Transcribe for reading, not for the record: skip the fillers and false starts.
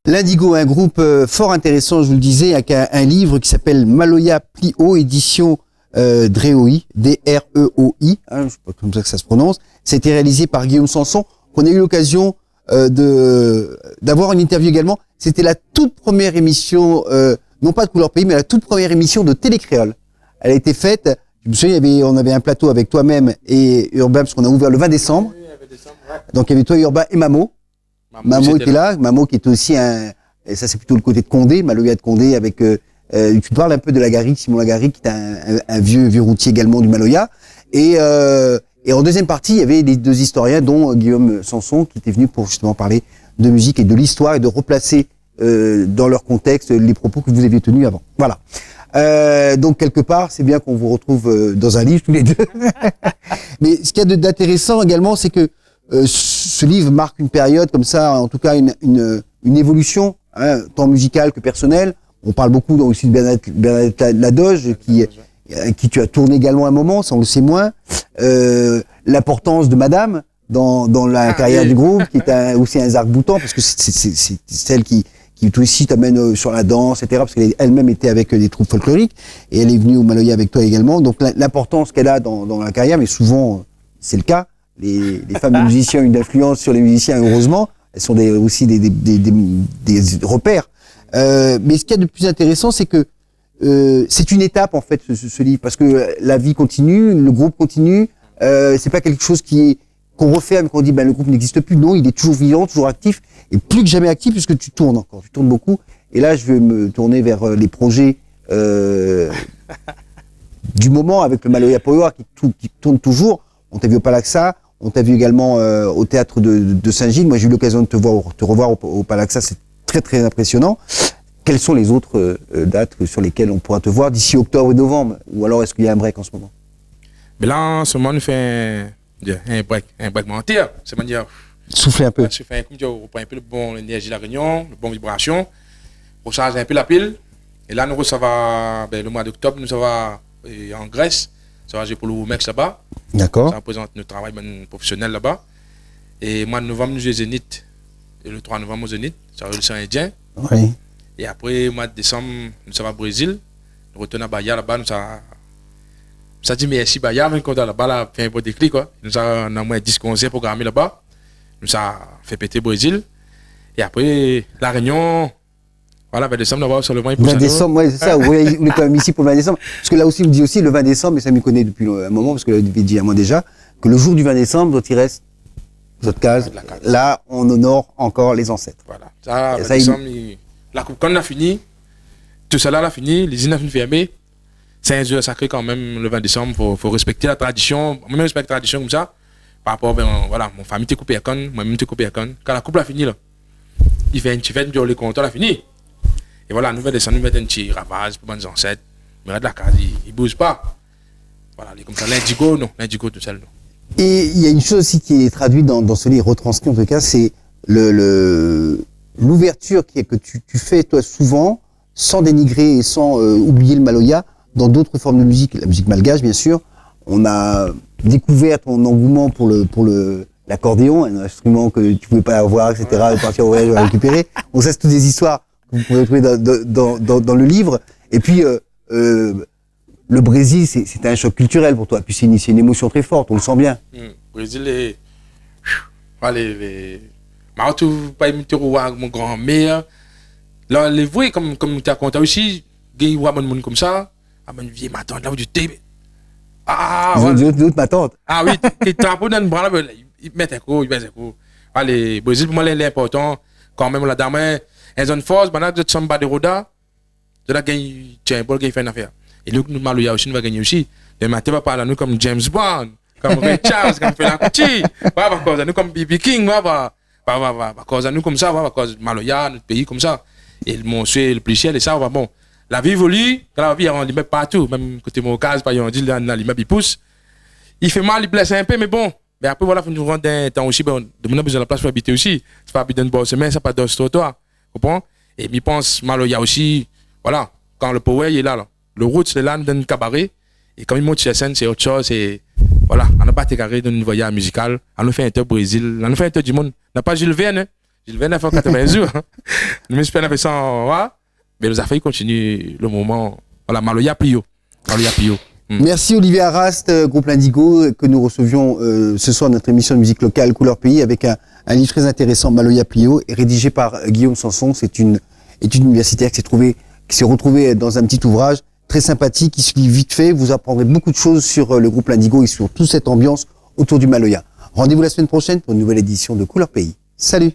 L'Indigo, un groupe fort intéressant, je vous le disais, avec un livre qui s'appelle Maloya Plio, édition Droi, D-R-E-O-I, hein, je sais pas comme ça que ça se prononce. C'était réalisé par Guillaume Sanson, qu'on a eu l'occasion d'avoir une interview également. C'était la toute première émission, non pas de Couleur Pays, mais la toute première émission de Télécréole. Elle a été faite, je me souviens, on avait un plateau avec toi-même et Urbain, parce qu'on a ouvert le 20 décembre. Oui, ouais. Donc il y avait toi, Urbain et Mamo. Mamo était là, Mamo qui était aussi et ça c'est plutôt le côté de Condé, Maloya de Condé, avec, tu parles un peu de Lagarrigue, Simon Lagarrigue, qui est un vieux routier également du Maloya. Et en deuxième partie, il y avait les deux historiens, dont Guillaume Sanson, qui était venu pour justement parler de musique et de l'histoire et de replacer dans leur contexte les propos que vous aviez tenus avant. Voilà. Donc quelque part, c'est bien qu'on vous retrouve dans un livre tous les deux. Mais ce qu'il y a d'intéressant également, c'est que ce livre marque une période comme ça, en tout cas une évolution, hein, tant musicale que personnelle. On parle beaucoup aussi de Bernadette Ladoge, qui tu as tourné également un moment, ça on le sait moins. L'importance de Madame dans la carrière du groupe, qui est aussi un arc-boutant, parce que c'est celle qui aussi t'amène sur la danse, etc., parce qu'elle elle-même était avec des troupes folkloriques, et elle est venue au Maloya avec toi également. Donc l'importance qu'elle a dans la carrière, mais souvent c'est le cas. Les femmes musiciens ont une influence sur les musiciens, heureusement. Elles sont aussi des repères. Mais ce qu'il y a de plus intéressant, c'est que c'est une étape en fait ce livre, parce que la vie continue, le groupe continue. C'est pas quelque chose qu'on referme, qu'on dit le groupe n'existe plus. Non, il est toujours vivant, toujours actif, et plus que jamais actif puisque tu tournes encore. Tu tournes beaucoup. Et là, je vais me tourner vers les projets du moment avec le Maloya Power qui tourne toujours. On t'a vu au Palaxa. On t'a vu également au théâtre de Saint-Gilles. Moi, j'ai eu l'occasion de te revoir au Palaxa. C'est très, très impressionnant. Quelles sont les autres dates sur lesquelles on pourra te voir d'ici octobre et novembre? Ou alors, est-ce qu'il y a un break en ce moment? Mais là, en ce moment, on fait un break mentir. C'est dire souffler un peu. On reprend un peu le bon énergie de la réunion, le bon vibration, recharger un peu la pile. Et là, nous recevons le mois d'octobre, nous recevons en Grèce. Ça va jouer pour le Mex là-bas. D'accord. Ça représente notre travail professionnel là-bas. Et mois de novembre, nous jouons Zénith. Et le 3 novembre au Zénith, ça va le indien. Oui. Et après, mois de décembre, nous sommes au Brésil. Nous retournons à Bahia là-bas. Ça dit merci Bahia, même quand on là-bas, là, fait un peu de déclic. Nous avons moins 10 concerts programmés là-bas. Nous avons fait péter le Brésil. Et après, la Réunion. Voilà, 20 décembre, là-bas, sur le 20 décembre, oui, c'est ça. Vous êtes quand même ici pour le 20 décembre. Parce que là aussi, on dit aussi le 20 décembre, et ça m'y connaît depuis un moment, parce que là, il dit à moi déjà, que le jour du 20 décembre, quand il reste votre case, là, on honore encore les ancêtres. Voilà. Ça, 20 décembre, la coupe, quand on a fini, tout cela a fini, les îles ont fermées. C'est un jour sacré quand même, le 20 décembre. Faut respecter la tradition. Moi-même, respecte la tradition comme ça. Par rapport, voilà, mon famille t'est coupé à con, moi-même t'es coupé à con. Quand la coupe a fini, là, il fait une petite fête, les compteurs a fini. Et voilà, nous mettons un petit ravage pour mes ancêtres. Mais la case, il ne bouge pas. Voilà, comme ça, l'indigo, non, l'indigo tout seul, non. Et il y a une chose aussi qui est traduite dans ce livre, retranscrit en tout cas, c'est l'ouverture que tu fais, toi, souvent, sans dénigrer et sans oublier le Maloya, dans d'autres formes de musique, la musique malgache, bien sûr. On a découvert ton engouement pour l'accordéon, un instrument que tu pouvais pas avoir, etc., de partir au voyage, à récupérer. Donc ça, c'est toutes des histoires que vous pouvez trouver dans le livre. Et puis, le Brésil, c'était un choc culturel pour toi. Puis c'est une émotion très forte, on le sent bien. Le Brésil, pas imiter mon grand-mère. Là, les vrais, comme tu as compté aussi, il y a des gens comme ça. Ah, une vieille ma tante, là où tu t'es. D'autres ma tante. Ah oui, tu es un peu dans le bras, là, ils mettent un coup, ils mettent un coup. Le Brésil, pour moi, l'important, quand même, la dame, elles ont une force, maintenant, de Samba de Roda, de la gagne, tiens, pour gagner, fait une affaire. Et nous, Maloya aussi, nous va gagner aussi. Le matin, va parler à nous comme James Bond, comme Ray Charles, comme Fela Kuti, va cause à nous comme B.B. King, va cause à nous comme ça, va cause Maloya, notre pays comme ça. Et mon souhait, le plus cher, et ça, va bon. La vie évolue, quand la vie, on l'immeuble partout, même côté mon cas, on dit, l'immeuble, il pousse. Il fait mal, il blesse un peu, mais bon. Mais après, voilà, il faut nous rendre un temps aussi, bon, de mon besoin de la place pour habiter aussi. C'est pas habiter une bonne semaine, ça pas dans ce trottoir. Tu comprends? Et je pense, Maloya aussi, voilà, quand le power, il est là. Le route, c'est là, dans un cabaret. Et quand il monte sur la scène, c'est autre chose. Et voilà, on n'a pas été carré dans une voyage musical. On a fait un tour au Brésil, on a fait un tour du monde. On n'a pas Jules Verne, hein? Il 29 jours. Nous espérons avec ça, mais nous avons fait continuer le moment. Voilà, Maloya Plio. Maloya Plio. Merci Olivier Arrast, groupe L'Indigo, que nous recevions ce soir dans notre émission de musique locale Couleur Pays avec un livre très intéressant, Maloya Plio, rédigé par Guillaume Sanson. C'est une étude universitaire qui s'est retrouvée dans un petit ouvrage très sympathique, qui se lit vite fait. Vous apprendrez beaucoup de choses sur le groupe L'Indigo et sur toute cette ambiance autour du Maloya. Rendez-vous la semaine prochaine pour une nouvelle édition de Couleur Pays. Salut!